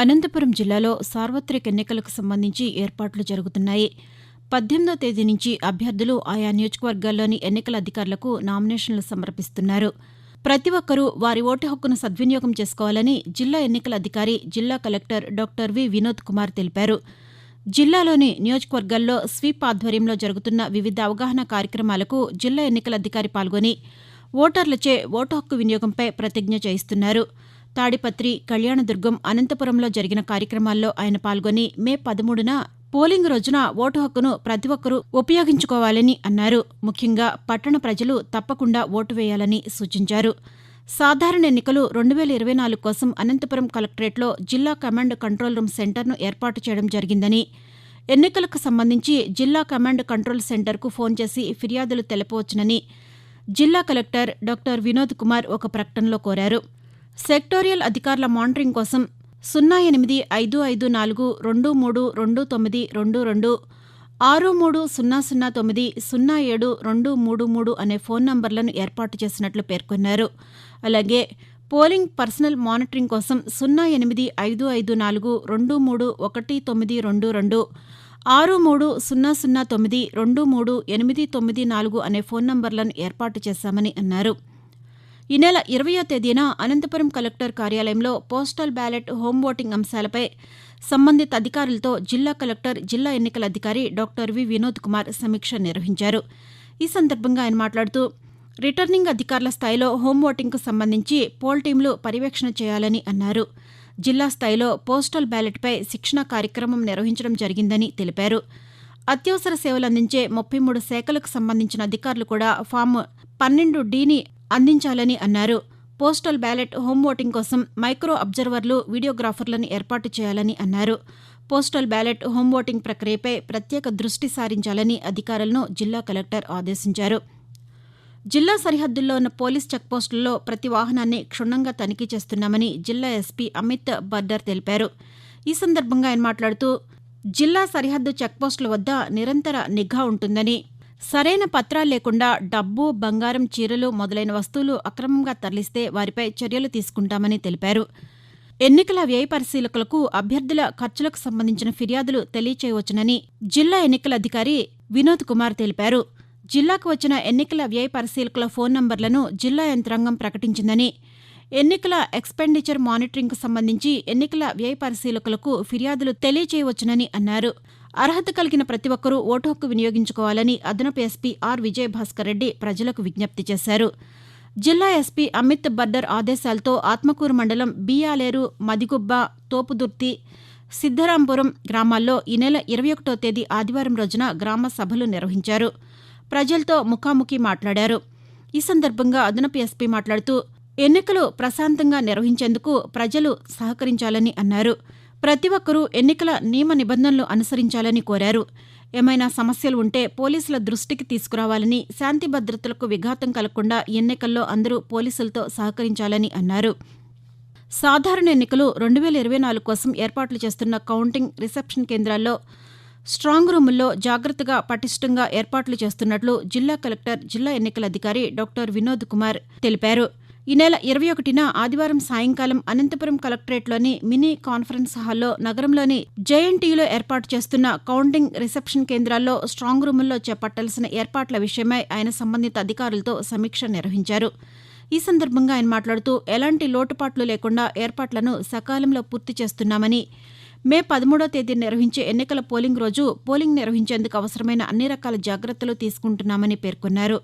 అనంతపురం జిల్లాలో సార్వత్రిక ఎన్నికలకు సంబంధించి ఏర్పాట్లు జరుగుతున్నాయి. 18వ తేదీ నుంచి అభ్యర్థులు ఆయా నియోజకవర్గాల్లోని ఎన్నికల అధికారులకు నామినేషన్లు సమర్పిస్తున్నారు. ప్రతి ఒక్కరూ వారి ఓటు హక్కును సద్వినియోగం చేసుకోవాలని జిల్లా ఎన్నికల అధికారి, జిల్లా collector doctor V. Vinod Kumar తెలిపారు. జిల్లాలోని నియోజకవర్గాల్లో స్వీప్ ఆధ్వర్యంలో జరుగుతున్న వివిధ అవగాహన కార్యక్రమాలకు జిల్లా ఎన్నికల అధికారి పాల్గొని ఓటర్లచే ఓటు హక్కు వినియోగంపై ప్రతిజ్ఞ చేయిస్తున్నారు. తాడిపత్రి, కళ్యాణదుర్గం, అనంతపురంలో జరిగిన కార్యక్రమాల్లో ఆయన పాల్గొని మే 13న పోలింగ్ రోజున ఓటు హక్కును ప్రతి ఒక్కరూ ఉపయోగించుకోవాలని అన్నారు. ముఖ్యంగా పట్టణ ప్రజలు తప్పకుండా ఓటు వేయాలని సూచించారు. సాధారణ ఎన్నికలు 2024 కోసం అనంతపురం కలెక్టరేట్లో జిల్లా కమాండ్ కంట్రోల్ రూమ్ సెంటర్ను ఏర్పాటు చేయడం జరిగిందని, ఎన్నికలకు సంబంధించి జిల్లా కమాండ్ కంట్రోల్ సెంటర్కు ఫోన్ చేసి ఫిర్యాదులు తెలపవచ్చునని జిల్లా కలెక్టర్ డాక్టర్ వినోద్ కుమార్ ఒక ప్రకటనలో కోరారు. సెక్టోరియల్ అధికారుల మానిటరింగ్ కోసం 085542322922 630090723 అనే ఫోన్ నంబర్లను ఏర్పాటు చేసినట్లు పేర్కొన్నారు. అలాగే పోలింగ్ పర్సనల్ మానిటరింగ్ కోసం 085542311922 63009238994 అనే ఫోన్ నంబర్లను ఏర్పాటు చేశామని అన్నారు. ఈ నెల 20వ తేదీన అనంతపురం కలెక్టర్ కార్యాలయంలో పోస్టల్ బ్యాలెట్, హోం ఓటింగ్ అంశాలపై సంబంధిత అధికారులతో జిల్లా కలెక్టర్, జిల్లా ఎన్నికల అధికారి డాక్టర్ వి. వినోద్ కుమార్ సమీక్ష నిర్వహించారు. ఈ సందర్భంగా ఆయన మాట్లాడుతూ రిటర్నింగ్ అధికారుల స్థాయిలో హోం ఓటింగ్కు సంబంధించి పోల్ టీంలు పర్యవేక్షణ చేయాలని అన్నారు. జిల్లా స్థాయిలో పోస్టల్ బ్యాలెట్పై శిక్షణ కార్యక్రమం నిర్వహించడం జరిగిందని తెలిపారు. అత్యవసర సేవలు అందించే 33 శాఖలకు సంబంధించిన అధికారులు కూడా ఫామ్ 12(D)ని అందించాలని అన్నారు. పోస్టల్ బ్యాలెట్, హోం ఓటింగ్ కోసం మైక్రో అబ్జర్వర్లు, వీడియోగ్రాఫర్లను ఏర్పాటు చేయాలని అన్నారు. పోస్టల్ బ్యాలెట్, హోం ఓటింగ్ ప్రక్రియపై ప్రత్యేక దృష్టి సారించాలని అధికారులను జిల్లా కలెక్టర్ ఆదేశించారు. జిల్లా సరిహద్దుల్లో ఉన్న పోలీస్ చెక్పోస్టుల్లో ప్రతి వాహనాన్ని క్షుణ్ణంగా తనిఖీ చేస్తున్నామని జిల్లా ఎస్పీ అమిత్ బర్దర్ తెలిపారు. ఈ సందర్భంగా ఆయన మాట్లాడుతూ జిల్లా సరిహద్దు చెక్పోస్టుల వద్ద నిరంతర నిఘా ఉంటుందని, సరైన పత్రాలు లేకుండా డబ్బు, బంగారం, చీరలు మొదలైన వస్తువులు అక్రమంగా తరలిస్తే వారిపై చర్యలు తీసుకుంటామని తెలిపారు. ఎన్నికల వ్యయ పరిశీలకులకు అభ్యర్థుల ఖర్చులకు సంబంధించిన ఫిర్యాదులు తెలియచేయవచ్చునని జిల్లా ఎన్నికల అధికారి వినోద్ కుమార్ తెలిపారు. జిల్లాకు వచ్చిన ఎన్నికల వ్యయ పరిశీలకుల ఫోన్ నంబర్లను జిల్లా యంత్రాంగం ప్రకటించిందని, ఎన్నికల ఎక్స్పెండిచర్ మానిటరింగ్కు సంబంధించి ఎన్నికల వ్యయ పరిశీలకులకు ఫిర్యాదులు తెలియచేయవచ్చునని అన్నారు. అర్హత కలిగిన ప్రతి ఒక్కరూ ఓటు హక్కు వినియోగించుకోవాలని అదనపు ఎస్పీ ఆర్. విజయభాస్కర్ రెడ్డి ప్రజలకు విజ్ఞప్తి చేశారు. జిల్లా ఎస్పీ అమిత్ బర్దర్ ఆదేశాలతో ఆత్మకూరు మండలం బియ్యాలేరు, మదిగుబ్బ, తోపుదుర్తి, సిద్దరాంపురం గ్రామాల్లో ఈ నెల 21వ తేదీ ఆదివారం రోజున గ్రామ సభలు నిర్వహించారు. ప్రజలతో ముఖాముఖి మాట్లాడారు. ఈ సందర్భంగా అదనపు ఎస్పీ మాట్లాడుతూ ఎన్నికలు ప్రశాంతంగా నిర్వహించేందుకు ప్రజలు సహకరించాలని అన్నారు. ప్రతి ఒక్కరూ ఎన్నికల నియమ నిబంధనలు అనుసరించాలని కోరారు. ఏమైనా సమస్యలు ఉంటే పోలీసుల దృష్టికి తీసుకురావాలని, శాంతి భద్రతలకు విఘాతం కలగకుండా ఎన్నికల్లో అందరూ పోలీసులతో సహకరించాలని అన్నారు. సాధారణ ఎన్నికలు 2024 కోసం ఏర్పాట్లు చేస్తున్న కౌంటింగ్, రిసెప్షన్ కేంద్రాల్లో, స్ట్రాంగ్ రూముల్లో జాగ్రత్తగా, పటిష్టంగా ఏర్పాట్లు చేస్తున్నట్లు జిల్లా కలెక్టర్, జిల్లా ఎన్నికల అధికారి డాక్టర్ వినోద్ కుమార్ తెలిపారు. ఈ నెల 21న ఆదివారం సాయంకాలం అనంతపురం కలెక్టరేట్లోని మినీ కాన్ఫరెన్స్ హాల్లో నగరంలోని జేఎన్టీయూలో ఏర్పాటు చేస్తున్న కౌంటింగ్, రిసెప్షన్ కేంద్రాల్లో, స్ట్రాంగ్ రూముల్లో చేపట్టాల్సిన ఏర్పాట్ల విషయమై ఆయన సంబంధిత అధికారులతో సమీక్ష నిర్వహించారు. ఈ సందర్భంగా ఆయన మాట్లాడుతూ ఎలాంటి లోటుపాట్లు లేకుండా ఏర్పాట్లను సకాలంలో పూర్తి చేస్తున్నామని, మే 13వ తేదీ నిర్వహించే ఎన్నికల పోలింగ్ రోజు పోలింగ్ నిర్వహించేందుకు అవసరమైన అన్ని రకాల జాగ్రత్తలు తీసుకుంటున్నామని పేర్కొన్నారు.